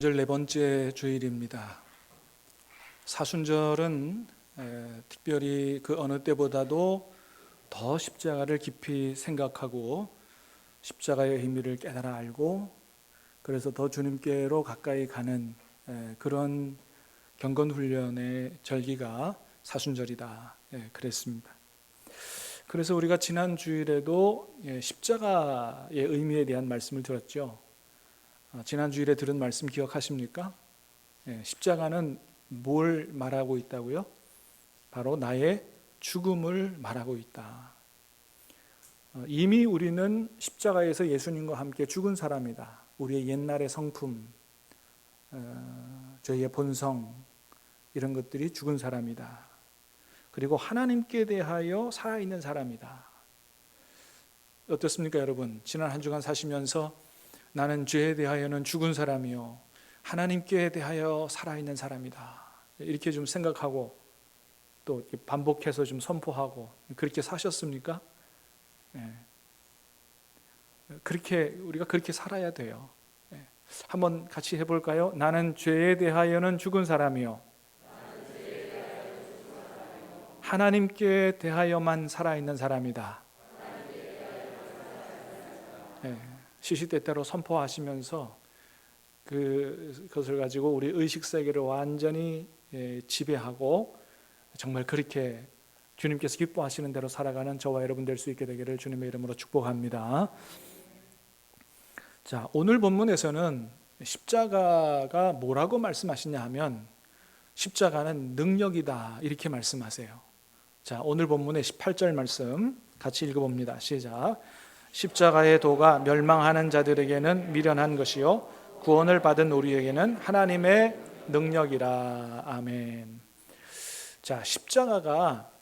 네 번째 주일입니다. 사순절은 특별히 그 어느 때보다도 더 십자가를 깊이 생각하고 십자가의 의미를 깨달아 알고 그래서 더 주님께로 가까이 가는 그런 경건훈련의 절기가 사순절이다. 그랬습니다. 그래서 우리가 지난 주일에도 십자가의 의미에 대한 말씀을 들었죠. 지난 주일에 들은 말씀 기억하십니까? 십자가는 뭘 말하고 있다고요? 바로 나의 죽음을 말하고 있다. 이미 우리는 십자가에서 예수님과 함께 죽은 사람이다. 우리의 옛날의 성품, 저희의 본성 이런 것들이 죽은 사람이다. 그리고 하나님께 대하여 살아있는 사람이다. 어떻습니까, 여러분? 지난 한 주간 사시면서 나는 죄에 대하여는 죽은 사람이요 하나님께 대하여 살아있는 사람이다. 이렇게 좀 생각하고 또 반복해서 좀 선포하고 그렇게 사셨습니까? 우리가 그렇게 살아야 돼요. 한번 같이 해볼까요? 나는 죄에 대하여는 죽은 사람이요 하나님께 대하여만 살아있는 사람이다. 시시때때로 선포하시면서 그것을 가지고 우리 의식세계를 완전히 지배하고 정말 그렇게 주님께서 기뻐하시는 대로 살아가는 저와 여러분 될 수 있게 되기를 주님의 이름으로 축복합니다. 자, 오늘 본문에서는 십자가가 뭐라고 말씀하시냐 하면 십자가는 능력이다 이렇게 말씀하세요. 자, 오늘 본문의 18절 말씀 같이 읽어봅니다. 시작. 십자가의 도가 멸망하는 자들에게는 미련한 것이요 구원을 받은 우리에게는 하나님의 능력이라. 아멘. 자, 십자가가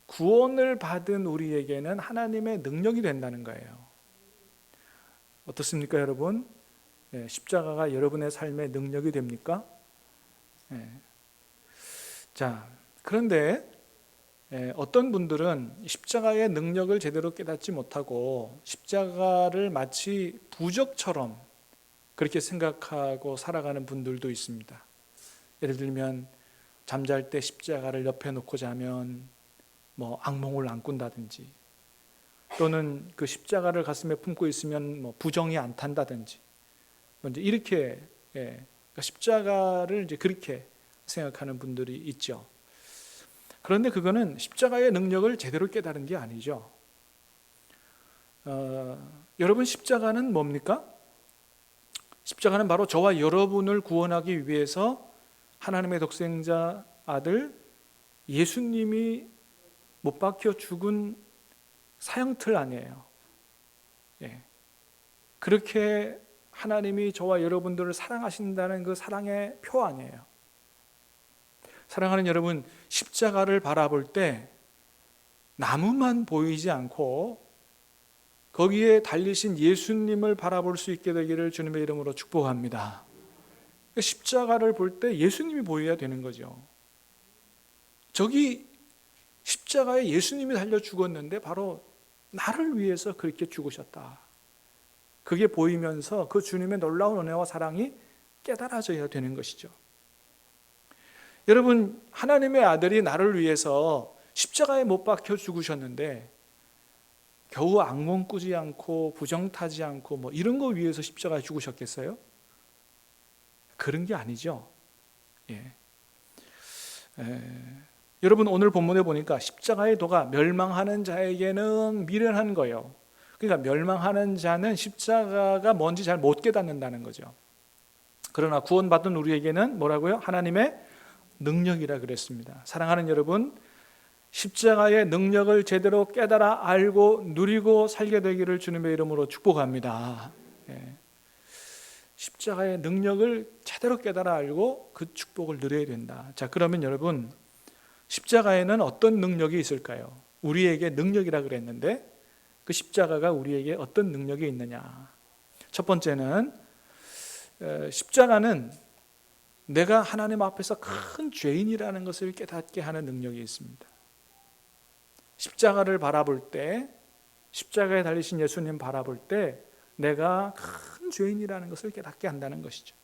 구원을 받은 우리에게는 하나님의 능력이 된다는 거예요. 어떻습니까, 여러분? 십자가가 여러분의 삶의 능력이 됩니까? 자, 그런데 어떤 분들은 십자가의 능력을 제대로 깨닫지 못하고 십자가를 마치 부적처럼 그렇게 생각하고 살아가는 분들도 있습니다. 예를 들면 잠잘 때 십자가를 옆에 놓고 자면 악몽을 안 꾼다든지 또는 그 십자가를 가슴에 품고 있으면 부정이 안 탄다든지 이제 이렇게 그러니까 십자가를 이제 그렇게 생각하는 분들이 있죠. 그런데 그거는 십자가의 능력을 제대로 깨달은 게 아니죠. 여러분, 십자가는 뭡니까? 십자가는 바로 저와 여러분을 구원하기 위해서 하나님의 독생자 아들 예수님이 못 박혀 죽은 사형틀 아니에요. 그렇게 하나님이 저와 여러분들을 사랑하신다는 그 사랑의 표 아니에요. 사랑하는 여러분, 십자가를 바라볼 때 나무만 보이지 않고 거기에 달리신 예수님을 바라볼 수 있게 되기를 주님의 이름으로 축복합니다. 십자가를 볼 때 예수님이 보여야 되는 거죠. 저기 십자가에 예수님이 달려 죽었는데 바로 나를 위해서 그렇게 죽으셨다. 그게 보이면서 그 주님의 놀라운 은혜와 사랑이 깨달아져야 되는 것이죠. 여러분, 하나님의 아들이 나를 위해서 십자가에 못 박혀 죽으셨는데 겨우 악몽 꾸지 않고 부정 타지 않고 이런 거 위해서 십자가에 죽으셨겠어요? 그런 게 아니죠. 여러분, 오늘 본문에 보니까 십자가의 도가 멸망하는 자에게는 미련한 거예요. 그러니까 멸망하는 자는 십자가가 뭔지 잘 못 깨닫는다는 거죠. 그러나 구원받은 우리에게는 뭐라고요? 하나님의 능력이라 그랬습니다. 사랑하는 여러분, 십자가의 능력을 제대로 깨달아 알고 누리고 살게 되기를 주님의 이름으로 축복합니다. 십자가의 능력을 제대로 깨달아 알고 그 축복을 누려야 된다. 자, 그러면 여러분, 십자가에는 어떤 능력이 있을까요? 우리에게 능력이라 그랬는데 그 십자가가 우리에게 어떤 능력이 있느냐? 첫 번째는 십자가는 내가 하나님 앞에서 큰 죄인이라는 것을 깨닫게 하는 능력이 있습니다. 십자가를 바라볼 때, 십자가에 달리신 예수님 바라볼 때 내가 큰 죄인이라는 것을 깨닫게 한다는 것이죠.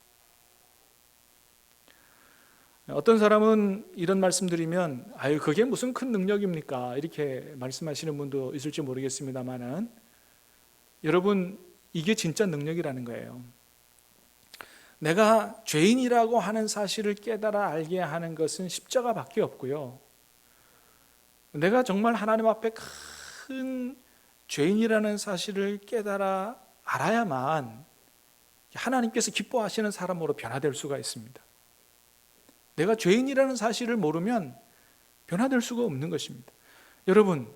어떤 사람은 이런 말씀드리면 아유 그게 무슨 큰 능력입니까? 이렇게 말씀하시는 분도 있을지 모르겠습니다만은 여러분 이게 진짜 능력이라는 거예요. 내가 죄인이라고 하는 사실을 깨달아 알게 하는 것은 십자가밖에 없고요. 내가 정말 하나님 앞에 큰 죄인이라는 사실을 깨달아 알아야만 하나님께서 기뻐하시는 사람으로 변화될 수가 있습니다. 내가 죄인이라는 사실을 모르면 변화될 수가 없는 것입니다. 여러분은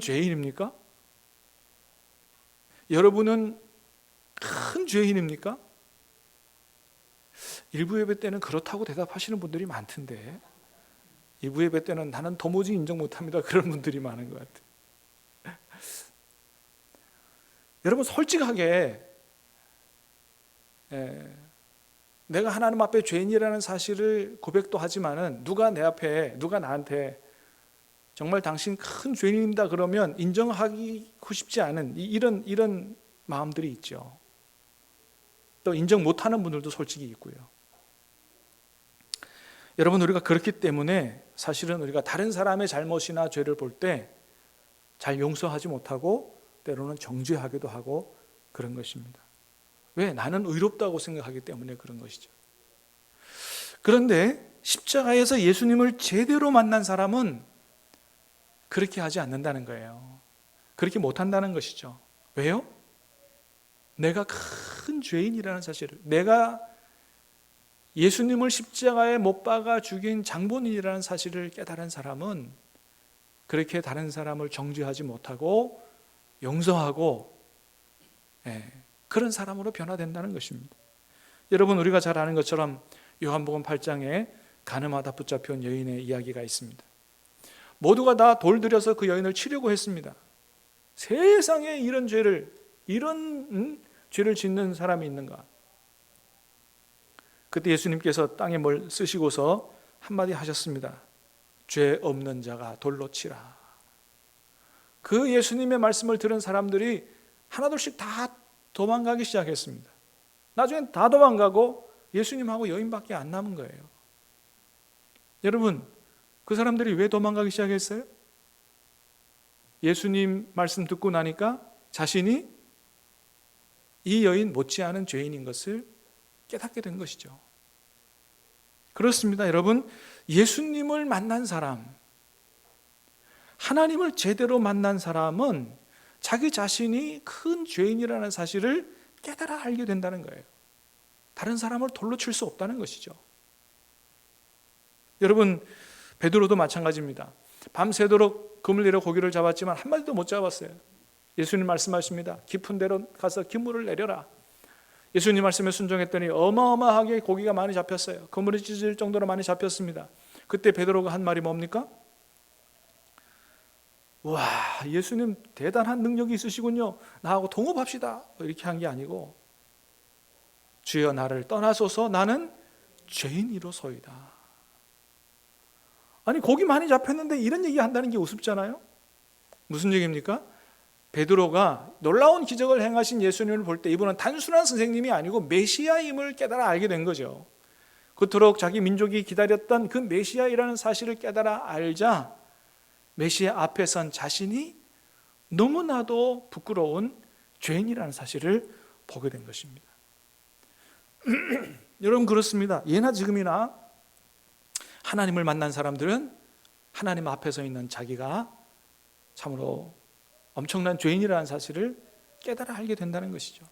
죄인입니까? 여러분은 큰 죄인입니까? 일부 예배 때는 그렇다고 대답하시는 분들이 많던데 일부 예배 때는 나는 도무지 인정 못합니다. 그런 분들이 많은 것 같아요. 여러분 솔직하게 내가 하나님 앞에 죄인이라는 사실을 고백도 하지만은 누가 나한테 정말 당신 큰 죄인입니다 그러면 인정하고 싶지 않은 이런 마음들이 있죠. 또 인정 못하는 분들도 솔직히 있고요. 여러분 우리가 그렇기 때문에 사실은 우리가 다른 사람의 잘못이나 죄를 볼 때 잘 용서하지 못하고 때로는 정죄하기도 하고 그런 것입니다. 왜? 나는 의롭다고 생각하기 때문에 그런 것이죠. 그런데 십자가에서 예수님을 제대로 만난 사람은 그렇게 하지 않는다는 거예요. 그렇게 못한다는 것이죠. 왜요? 내가 큰 죄인이라는 사실을, 내가 예수님을 십자가에 못 박아 죽인 장본인이라는 사실을 깨달은 사람은 그렇게 다른 사람을 정죄하지 못하고 용서하고 그런 사람으로 변화된다는 것입니다. 여러분 우리가 잘 아는 것처럼 요한복음 8장에 가늠하다 붙잡혀온 여인의 이야기가 있습니다. 모두가 다 돌 들여서 그 여인을 치려고 했습니다. 세상에 이런 죄를 짓는 사람이 있는가? 그때 예수님께서 땅에 뭘 쓰시고서 한마디 하셨습니다. 죄 없는 자가 돌로 치라. 그 예수님의 말씀을 들은 사람들이 하나둘씩 다 도망가기 시작했습니다. 나중엔 다 도망가고 예수님하고 여인밖에 안 남은 거예요. 여러분, 그 사람들이 왜 도망가기 시작했어요? 예수님 말씀 듣고 나니까 자신이 이 여인 못지않은 죄인인 것을 깨닫게 된 것이죠. 그렇습니다. 여러분, 예수님을 만난 사람, 하나님을 제대로 만난 사람은 자기 자신이 큰 죄인이라는 사실을 깨달아 알게 된다는 거예요. 다른 사람을 돌로 칠 수 없다는 것이죠. 여러분, 베드로도 마찬가지입니다. 밤새도록 금을 내려 고기를 잡았지만 한 마리도 못 잡았어요. 예수님 말씀하십니다. 깊은 데로 가서 기물을 내려라. 예수님 말씀에 순종했더니 어마어마하게 고기가 많이 잡혔어요. 그물이 찢어질 정도로 많이 잡혔습니다. 그때 베드로가 한 말이 뭡니까? 와, 예수님 대단한 능력이 있으시군요. 나하고 동업합시다. 이렇게 한 게 아니고 주여 나를 떠나소서 나는 죄인이로소이다. 아니 고기 많이 잡혔는데 이런 얘기 한다는 게 우습잖아요. 무슨 얘기입니까? 베드로가 놀라운 기적을 행하신 예수님을 볼 때 이분은 단순한 선생님이 아니고 메시아임을 깨달아 알게 된 거죠. 그토록 자기 민족이 기다렸던 그 메시아이라는 사실을 깨달아 알자 메시아 앞에 선 자신이 너무나도 부끄러운 죄인이라는 사실을 보게 된 것입니다. 여러분 그렇습니다. 예나 지금이나 하나님을 만난 사람들은 하나님 앞에 서 있는 자기가 참으로 엄청난 죄인이라는 사실을 깨달아 알게 된다는 것이죠.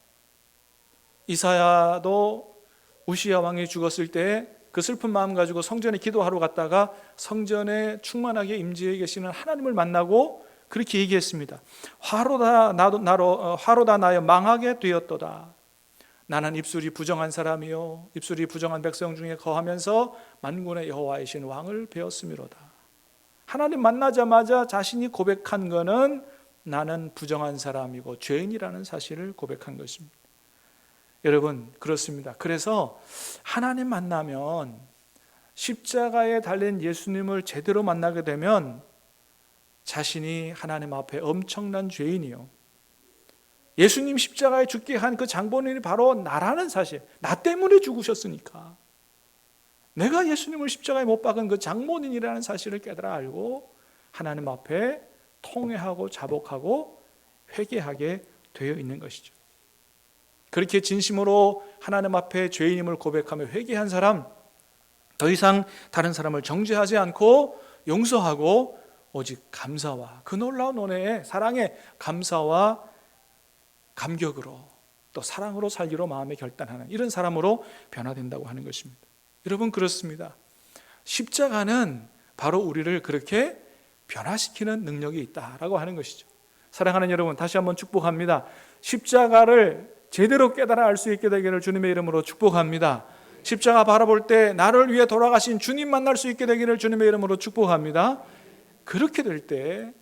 이사야도 우시야 왕이 죽었을 때 그 슬픈 마음 가지고 성전에 기도하러 갔다가 성전에 충만하게 임재해 계시는 하나님을 만나고 그렇게 얘기했습니다. 화로다 나여 망하게 되었도다. 나는 입술이 부정한 사람이요 입술이 부정한 백성 중에 거하면서 만군의 여호와이신 왕을 배웠음이로다. 하나님 만나자마자 자신이 고백한 거는 나는 부정한 사람이고 죄인이라는 사실을 고백한 것입니다. 여러분 그렇습니다. 그래서 하나님 만나면 십자가에 달린 예수님을 제대로 만나게 되면 자신이 하나님 앞에 엄청난 죄인이요 예수님 십자가에 죽게 한 그 장본인이 바로 나라는 사실, 나 때문에 죽으셨으니까 내가 예수님을 십자가에 못 박은 그 장본인이라는 사실을 깨달아 알고 하나님 앞에 통회하고 자복하고 회개하게 되어 있는 것이죠. 그렇게 진심으로 하나님 앞에 죄인임을 고백하며 회개한 사람, 더 이상 다른 사람을 정죄하지 않고 용서하고 오직 감사와 그 놀라운 은혜에 사랑의 감사와 감격으로 또 사랑으로 살기로 마음에 결단하는 이런 사람으로 변화된다고 하는 것입니다. 여러분, 그렇습니다. 십자가는 바로 우리를 그렇게 변화시키는 능력이 있다라고 하는 것이죠. 사랑하는 여러분, 다시 한번 축복합니다. 십자가를 제대로 깨달아 알 수 있게 되기를 주님의 이름으로 축복합니다. 십자가 바라볼 때 나를 위해 돌아가신 주님 만날 수 있게 되기를 주님의 이름으로 축복합니다. 그렇게 될 때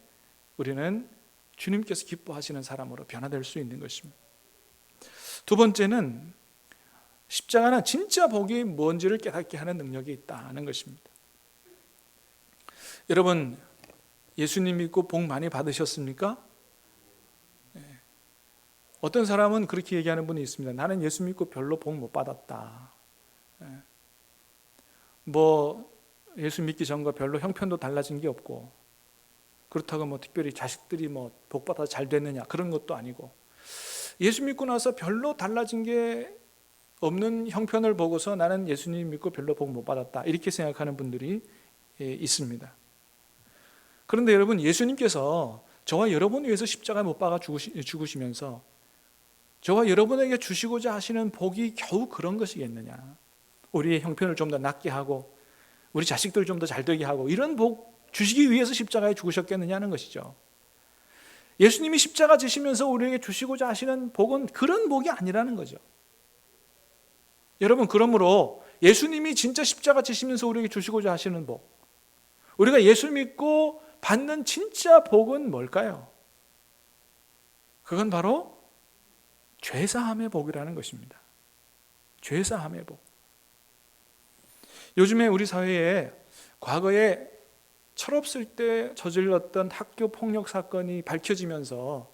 우리는 주님께서 기뻐하시는 사람으로 변화될 수 있는 것입니다. 두 번째는 십자가는 진짜 복이 뭔지를 깨닫게 하는 능력이 있다는 것입니다. 여러분, 예수님 믿고 복 많이 받으셨습니까? 어떤 사람은 그렇게 얘기하는 분이 있습니다. 나는 예수 믿고 별로 복 못 받았다. 예수 믿기 전과 별로 형편도 달라진 게 없고, 그렇다고 특별히 자식들이 복 받아 잘 됐느냐 그런 것도 아니고, 예수 믿고 나서 별로 달라진 게 없는 형편을 보고서 나는 예수님 믿고 별로 복 못 받았다 이렇게 생각하는 분들이 있습니다. 그런데 여러분, 예수님께서 저와 여러분 위해서 십자가에 못 박아 죽으시면서 저와 여러분에게 주시고자 하시는 복이 겨우 그런 것이겠느냐, 우리의 형편을 좀 더 낫게 하고 우리 자식들 좀 더 잘 되게 하고 이런 복 주시기 위해서 십자가에 죽으셨겠느냐는 것이죠. 예수님이 십자가 지시면서 우리에게 주시고자 하시는 복은 그런 복이 아니라는 거죠. 여러분, 그러므로 예수님이 진짜 십자가 지시면서 우리에게 주시고자 하시는 복, 우리가 예수 믿고 받는 진짜 복은 뭘까요? 그건 바로 죄사함의 복이라는 것입니다. 죄사함의 복. 요즘에 우리 사회에 과거에 철없을 때 저질렀던 학교 폭력 사건이 밝혀지면서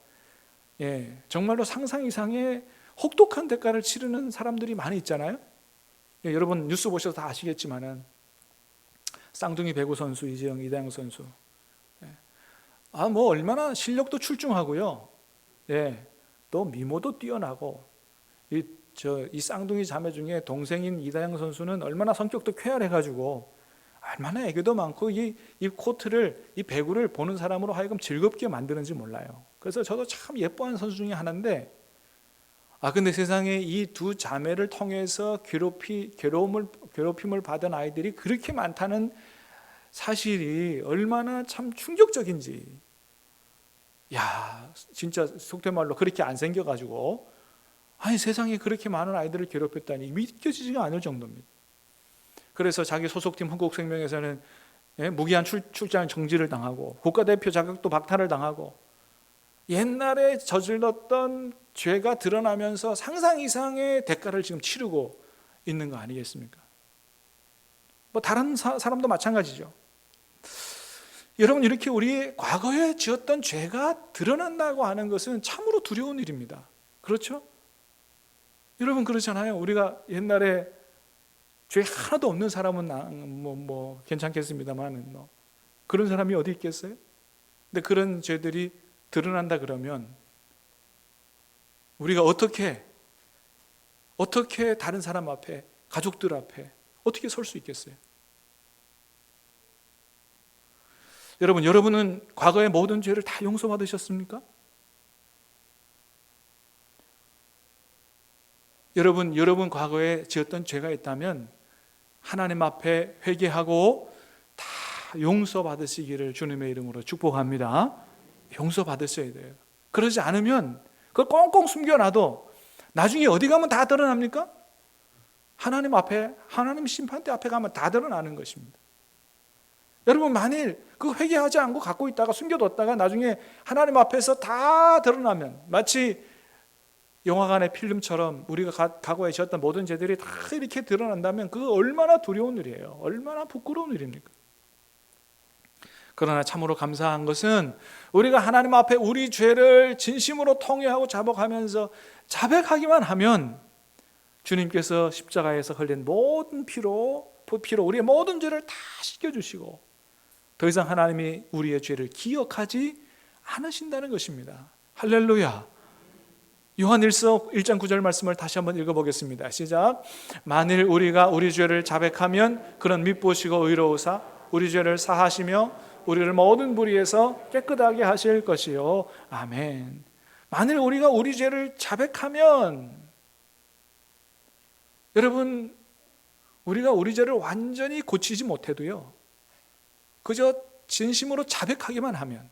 정말로 상상 이상의 혹독한 대가를 치르는 사람들이 많이 있잖아요. 여러분 뉴스 보셔서 다 아시겠지만은 쌍둥이 배구 선수 이재영, 이다영 선수, 얼마나 실력도 출중하고요. 또 미모도 뛰어나고, 이 쌍둥이 자매 중에 동생인 이다영 선수는 얼마나 성격도 쾌활해가지고 얼마나 애교도 많고 이 코트를, 이 배구를 보는 사람으로 하여금 즐겁게 만드는지 몰라요. 그래서 저도 참 예뻐하는 선수 중에 하나인데, 근데 세상에 이 두 자매를 통해서 괴롭힘을 받은 아이들이 그렇게 많다는 사실이 얼마나 참 충격적인지. 진짜 속된 말로 그렇게 안 생겨가지고 세상에 그렇게 많은 아이들을 괴롭혔다니 믿겨지지가 않을 정도입니다. 그래서 자기 소속팀 흥국생명에서는 무기한 출장 정지를 당하고 국가대표 자격도 박탈을 당하고, 옛날에 저질렀던 죄가 드러나면서 상상 이상의 대가를 지금 치르고 있는 거 아니겠습니까? 다른 사람도 마찬가지죠. 여러분, 이렇게 우리 과거에 지었던 죄가 드러난다고 하는 것은 참으로 두려운 일입니다. 그렇죠? 여러분, 그렇잖아요. 우리가 옛날에 죄 하나도 없는 사람은 괜찮겠습니다만 그런 사람이 어디 있겠어요? 근데 그런 죄들이 드러난다 그러면 우리가 어떻게 다른 사람 앞에, 가족들 앞에 어떻게 설 수 있겠어요? 여러분은 과거의 모든 죄를 다 용서받으셨습니까? 여러분 과거에 지었던 죄가 있다면 하나님 앞에 회개하고 다 용서받으시기를 주님의 이름으로 축복합니다. 용서받으셔야 돼요. 그러지 않으면 그걸 꽁꽁 숨겨놔도 나중에 어디 가면 다 드러납니까? 하나님 앞에, 하나님 심판대 앞에 가면 다 드러나는 것입니다. 여러분, 만일 그 회개하지 않고 갖고 있다가 숨겨뒀다가 나중에 하나님 앞에서 다 드러나면, 마치 영화관의 필름처럼 우리가 과거에 지었던 모든 죄들이 다 이렇게 드러난다면 그거 얼마나 두려운 일이에요. 얼마나 부끄러운 일입니까? 그러나 참으로 감사한 것은 우리가 하나님 앞에 우리 죄를 진심으로 통회하고 자복하면서 자백하기만 하면 주님께서 십자가에서 흘린 모든 피로 피로 우리의 모든 죄를 다 씻겨주시고 더 이상 하나님이 우리의 죄를 기억하지 않으신다는 것입니다. 할렐루야. 요한일서 1장 9절 말씀을 다시 한번 읽어보겠습니다. 시작. 만일 우리가 우리 죄를 자백하면 그는 밉보시고 의로우사 우리 죄를 사하시며 우리를 모든 불의에서 깨끗하게 하실 것이요. 아멘. 만일 우리가 우리 죄를 자백하면, 여러분, 우리가 우리 죄를 완전히 고치지 못해도요, 그저 진심으로 자백하기만 하면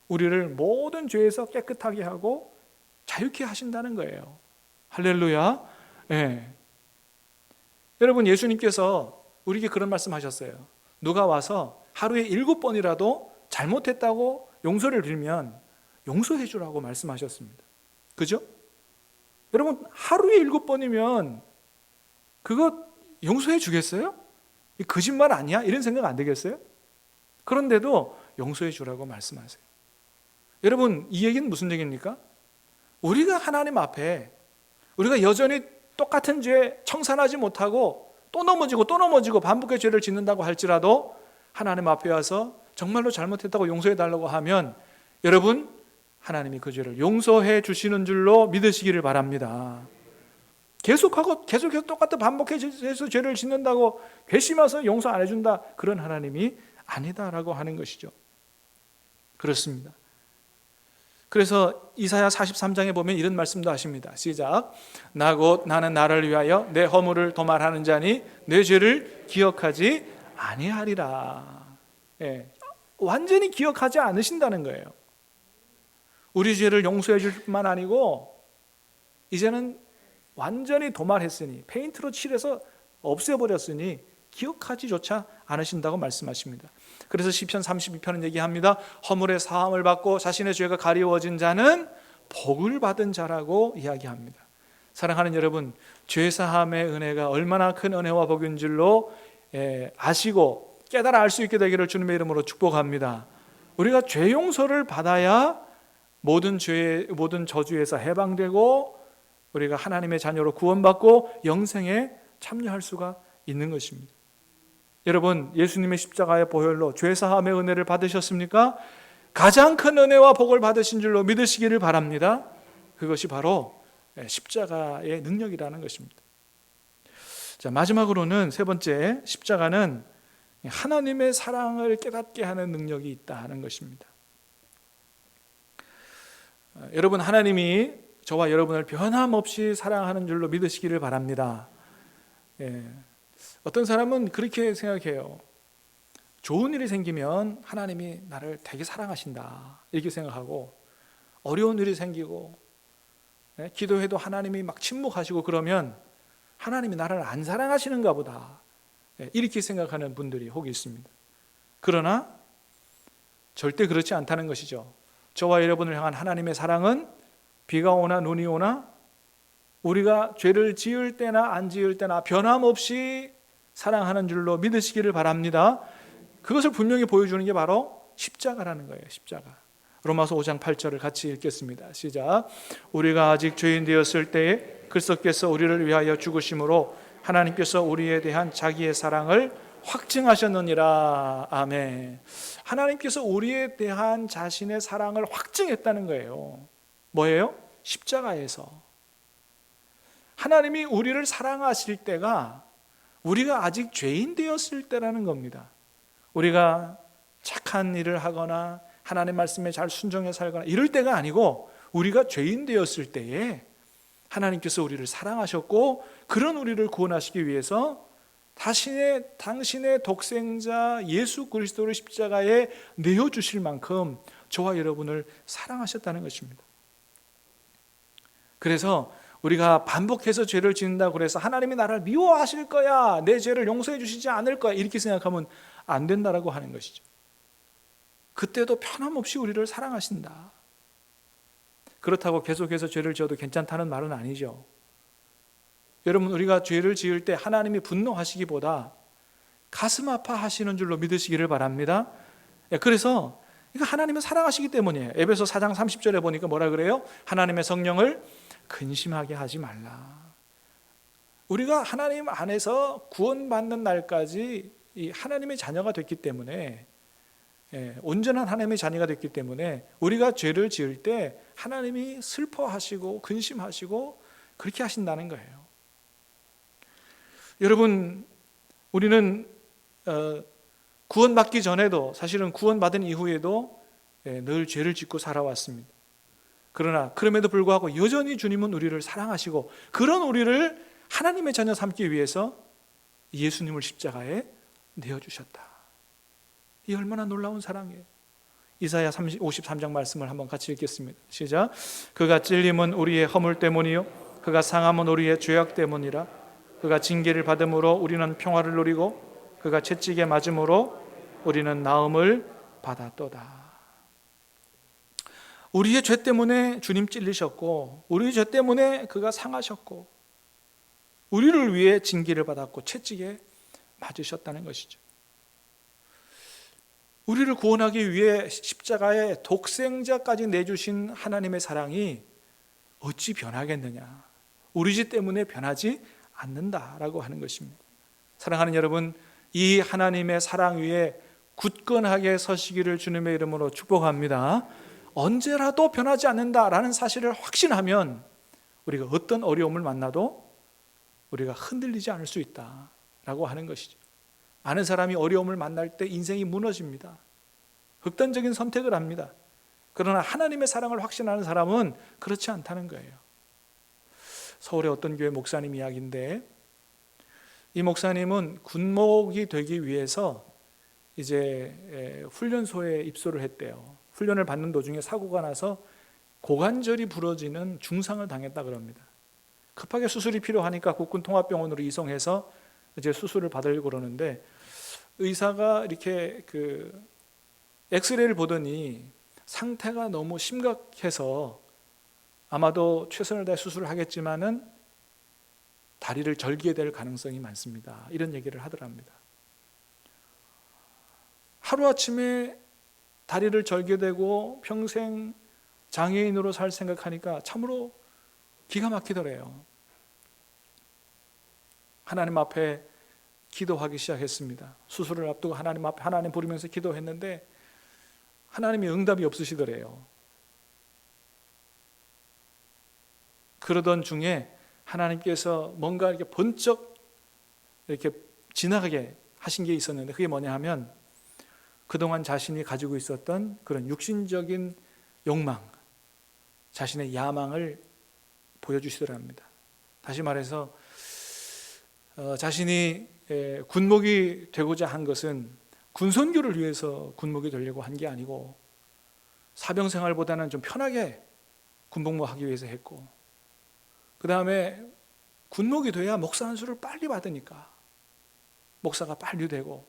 우리를 모든 죄에서 깨끗하게 하고 자유케 하신다는 거예요. 할렐루야. 네. 여러분, 예수님께서 우리에게 그런 말씀하셨어요. 누가 와서 하루에 7번이라도 잘못했다고 용서를 빌면 용서해 주라고 말씀하셨습니다. 그죠? 여러분, 하루에 7번이면 그거 용서해 주겠어요? 이 거짓말 아니야? 이런 생각 안 되겠어요? 그런데도 용서해 주라고 말씀하세요. 여러분, 이 얘기는 무슨 얘기입니까? 우리가 하나님 앞에 우리가 여전히 똑같은 죄 청산하지 못하고 또 넘어지고 반복의 죄를 짓는다고 할지라도 하나님 앞에 와서 정말로 잘못했다고 용서해 달라고 하면 여러분, 하나님이 그 죄를 용서해 주시는 줄로 믿으시기를 바랍니다. 계속해서 똑같은 반복해서 죄를 짓는다고 괘씸해서 용서 안 해준다, 그런 하나님이 아니다라고 하는 것이죠. 그렇습니다. 그래서 이사야 43장에 보면 이런 말씀도 하십니다. 시작. 나 곧 나는 나를 위하여 내 허물을 도말하는 자니 내 죄를 기억하지 아니하리라. 예, 완전히 기억하지 않으신다는 거예요. 우리 죄를 용서해 줄 뿐만 아니고 이제는 완전히 도말했으니, 페인트로 칠해서 없애버렸으니 기억하지조차 않으신다고 말씀하십니다. 그래서 시편 32편은 얘기합니다. 허물의 사함을 받고 자신의 죄가 가리워진 자는 복을 받은 자라고 이야기합니다. 사랑하는 여러분, 죄 사함의 은혜가 얼마나 큰 은혜와 복인 줄로 아시고 깨달아 알 수 있게 되기를 주님의 이름으로 축복합니다. 우리가 죄 용서를 받아야 모든 저주에서 해방되고 우리가 하나님의 자녀로 구원받고 영생에 참여할 수가 있는 것입니다. 여러분, 예수님의 십자가의 보혈로 죄사함의 은혜를 받으셨습니까? 가장 큰 은혜와 복을 받으신 줄로 믿으시기를 바랍니다. 그것이 바로 십자가의 능력이라는 것입니다. 자, 마지막으로는 세 번째, 십자가는 하나님의 사랑을 깨닫게 하는 능력이 있다는 것입니다. 여러분, 하나님이 저와 여러분을 변함없이 사랑하는 줄로 믿으시기를 바랍니다. 어떤 사람은 그렇게 생각해요. 좋은 일이 생기면 하나님이 나를 되게 사랑하신다, 이렇게 생각하고, 어려운 일이 생기고 기도해도 하나님이 막 침묵하시고 그러면 하나님이 나를 안 사랑하시는가 보다, 이렇게 생각하는 분들이 혹 있습니다. 그러나 절대 그렇지 않다는 것이죠. 저와 여러분을 향한 하나님의 사랑은 비가 오나 눈이 오나 우리가 죄를 지을 때나 안 지을 때나 변함없이 사랑하는 줄로 믿으시기를 바랍니다. 그것을 분명히 보여주는 게 바로 십자가라는 거예요. 십자가. 로마서 5장 8절을 같이 읽겠습니다. 시작. 우리가 아직 죄인 되었을 때에 그리스도께서 우리를 위하여 죽으심으로 하나님께서 우리에 대한 자기의 사랑을 확증하셨느니라. 아멘. 하나님께서 우리에 대한 자신의 사랑을 확증했다는 거예요. 뭐예요? 십자가에서. 하나님이 우리를 사랑하실 때가 우리가 아직 죄인 되었을 때라는 겁니다. 우리가 착한 일을 하거나 하나님의 말씀에 잘 순종해 살거나 이럴 때가 아니고, 우리가 죄인 되었을 때에 하나님께서 우리를 사랑하셨고, 그런 우리를 구원하시기 위해서 당신의 독생자 예수 그리스도를 십자가에 내어주실 만큼 저와 여러분을 사랑하셨다는 것입니다. 그래서 우리가 반복해서 죄를 짓는다고 해서 하나님이 나를 미워하실 거야, 내 죄를 용서해 주시지 않을 거야, 이렇게 생각하면 안 된다라고 하는 것이죠. 그때도 변함없이 우리를 사랑하신다. 그렇다고 계속해서 죄를 지어도 괜찮다는 말은 아니죠. 여러분, 우리가 죄를 지을 때 하나님이 분노하시기보다 가슴 아파하시는 줄로 믿으시기를 바랍니다. 그래서 하나님은 사랑하시기 때문이에요. 에베소 4장 30절에 보니까 뭐라 그래요? 하나님의 성령을 근심하게 하지 말라. 우리가 하나님 안에서 구원받는 날까지 이 하나님의 자녀가 됐기 때문에, 온전한 하나님의 자녀가 됐기 때문에 우리가 죄를 지을 때 하나님이 슬퍼하시고 근심하시고 그렇게 하신다는 거예요. 여러분, 우리는 구원받기 전에도, 사실은 구원받은 이후에도 늘 죄를 짓고 살아왔습니다. 그러나 그럼에도 불구하고 여전히 주님은 우리를 사랑하시고, 그런 우리를 하나님의 자녀 삼기 위해서 예수님을 십자가에 내어주셨다. 이 얼마나 놀라운 사랑이에요. 이사야 53장 말씀을 한번 같이 읽겠습니다. 시작. 그가 찔림은 우리의 허물 때문이요 그가 상함은 우리의 죄악 때문이라. 그가 징계를 받음으로 우리는 평화를 누리고 그가 채찍에 맞음으로 우리는 나음을 받았도다. 우리의 죄 때문에 주님 찔리셨고, 우리의 죄 때문에 그가 상하셨고, 우리를 위해 징계를 받았고 채찍에 맞으셨다는 것이죠. 우리를 구원하기 위해 십자가에 독생자까지 내주신 하나님의 사랑이 어찌 변하겠느냐? 우리 죄 때문에 변하지 않는다라고 하는 것입니다. 사랑하는 여러분, 이 하나님의 사랑 위에 굳건하게 서시기를 주님의 이름으로 축복합니다. 언제라도 변하지 않는다라는 사실을 확신하면 우리가 어떤 어려움을 만나도 우리가 흔들리지 않을 수 있다라고 하는 것이죠. 아는 사람이 어려움을 만날 때 인생이 무너집니다. 극단적인 선택을 합니다. 그러나 하나님의 사랑을 확신하는 사람은 그렇지 않다는 거예요. 서울의 어떤 교회 목사님 이야기인데, 이 목사님은 군목이 되기 위해서 이제 훈련소에 입소를 했대요. 훈련을 받는 도중에 사고가 나서 고관절이 부러지는 중상을 당했다 그럽니다. 급하게 수술이 필요하니까 국군 통합병원으로 이송해서 이제 수술을 받으려고 그러는데, 의사가 이렇게 엑스레이를 보더니 상태가 너무 심각해서 아마도 최선을 다해 수술을 하겠지만은 다리를 절게 될 가능성이 많습니다. 이런 얘기를 하더랍니다. 하루아침에 다리를 절게 되고 평생 장애인으로 살 생각하니까 참으로 기가 막히더래요. 하나님 앞에 기도하기 시작했습니다. 수술을 앞두고 하나님 앞에 하나님 부르면서 기도했는데 하나님이 응답이 없으시더래요. 그러던 중에 하나님께서 뭔가 이렇게 번쩍 이렇게 지나가게 하신 게 있었는데, 그게 뭐냐 하면 그동안 자신이 가지고 있었던 그런 육신적인 욕망, 자신의 야망을 보여주시더랍니다. 다시 말해서 자신이 군목이 되고자 한 것은 군선교를 위해서 군목이 되려고 한 게 아니고 사병생활보다는 좀 편하게 군복무하기 위해서 했고, 그 다음에 군목이 돼야 목사 안수를 빨리 받으니까 목사가 빨리 되고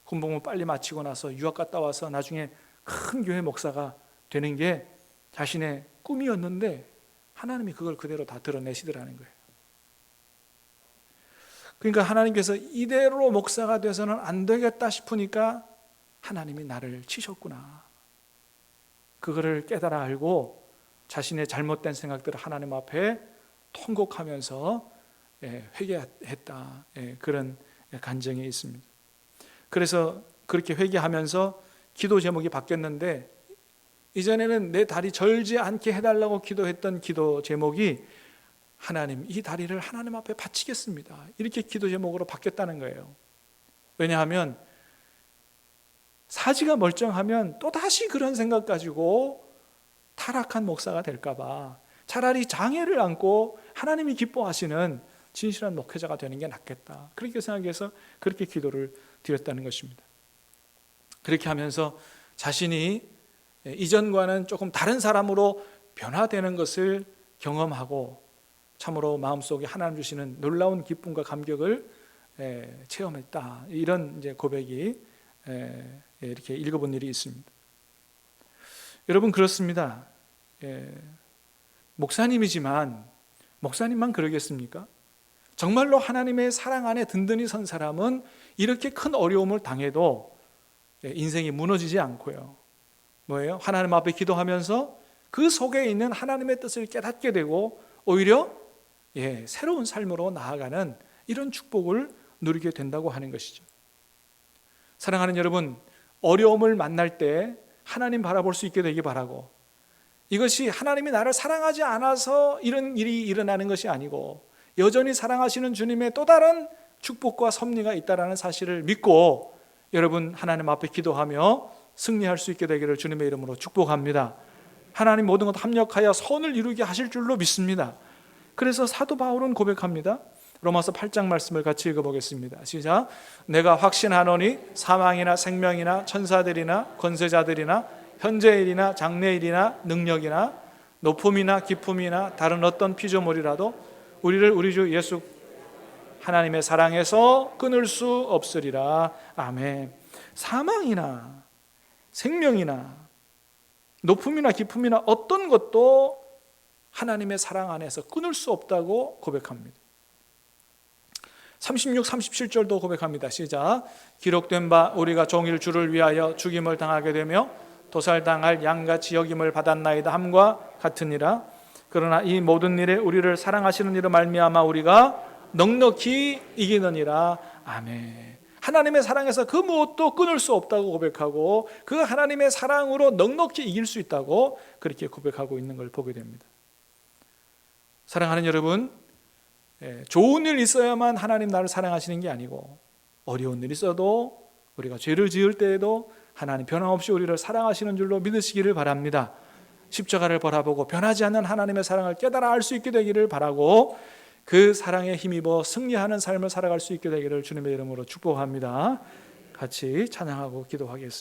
군복무 빨리 마치고 나서 유학 갔다 와서 나중에 큰 교회 목사가 되는 게 자신의 꿈이었는데 하나님이 그걸 그대로 다 드러내시더라는 거예요. 그러니까 하나님께서 이대로 목사가 돼서는 안 되겠다 싶으니까 하나님이 나를 치셨구나. 그거를 깨달아 알고 자신의 잘못된 생각들을 하나님 앞에 통곡하면서 회개했다. 그런 간증이 있습니다. 그래서 그렇게 회개하면서 기도 제목이 바뀌었는데, 이전에는 내 다리 절지 않게 해달라고 기도했던 기도 제목이 하나님, 이 다리를 하나님 앞에 바치겠습니다. 이렇게 기도 제목으로 바뀌었다는 거예요. 왜냐하면 사지가 멀쩡하면 또다시 그런 생각 가지고 타락한 목사가 될까 봐 차라리 장애를 안고 하나님이 기뻐하시는 진실한 목회자가 되는 게 낫겠다. 그렇게 생각해서 그렇게 기도를 드렸다는 것입니다. 그렇게 하면서 자신이 이전과는 조금 다른 사람으로 변화되는 것을 경험하고 참으로 마음속에 하나님 주시는 놀라운 기쁨과 감격을 체험했다. 이런 이제 고백이 이렇게 읽어본 일이 있습니다. 여러분, 그렇습니다. 목사님이지만 목사님만 그러겠습니까? 정말로 하나님의 사랑 안에 든든히 선 사람은 이렇게 큰 어려움을 당해도 인생이 무너지지 않고요. 뭐예요? 하나님 앞에 기도하면서 그 속에 있는 하나님의 뜻을 깨닫게 되고 오히려 새로운 삶으로 나아가는 이런 축복을 누리게 된다고 하는 것이죠. 사랑하는 여러분, 어려움을 만날 때 하나님 바라볼 수 있게 되기 바라고, 이것이 하나님이 나를 사랑하지 않아서 이런 일이 일어나는 것이 아니고 여전히 사랑하시는 주님의 또 다른 축복과 섭리가 있다는 사실을 믿고 여러분 하나님 앞에 기도하며 승리할 수 있게 되기를 주님의 이름으로 축복합니다. 하나님 모든 것 합력하여 선을 이루게 하실 줄로 믿습니다. 그래서 사도 바울은 고백합니다. 로마서 8장 말씀을 같이 읽어보겠습니다. 시작. 내가 확신하노니 사망이나 생명이나 천사들이나 권세자들이나 현재일이나 장래일이나 능력이나 높음이나 깊음이나 다른 어떤 피조물이라도 우리를 우리 주 예수 하나님의 사랑에서 끊을 수 없으리라. 아멘. 사망이나 생명이나 높음이나 깊음이나 어떤 것도 하나님의 사랑 안에서 끊을 수 없다고 고백합니다. 36, 37절도 고백합니다. 시작. 기록된 바 우리가 종일 주를 위하여 죽임을 당하게 되며 도살당할 양같이 여김을 받았나이다 함과 같으니라. 그러나 이 모든 일에 우리를 사랑하시는 이로 말미암아 우리가 넉넉히 이기느니라. 아멘. 하나님의 사랑에서 그 무엇도 끊을 수 없다고 고백하고 그 하나님의 사랑으로 넉넉히 이길 수 있다고 그렇게 고백하고 있는 걸 보게 됩니다. 사랑하는 여러분, 좋은 일 있어야만 하나님 나를 사랑하시는 게 아니고 어려운 일 있어도 우리가 죄를 지을 때에도 하나님 변함없이 우리를 사랑하시는 줄로 믿으시기를 바랍니다. 십자가를 바라보고 변하지 않는 하나님의 사랑을 깨달아 알 수 있게 되기를 바라고 그 사랑에 힘입어 승리하는 삶을 살아갈 수 있게 되기를 주님의 이름으로 축복합니다. 같이 찬양하고 기도하겠습니다.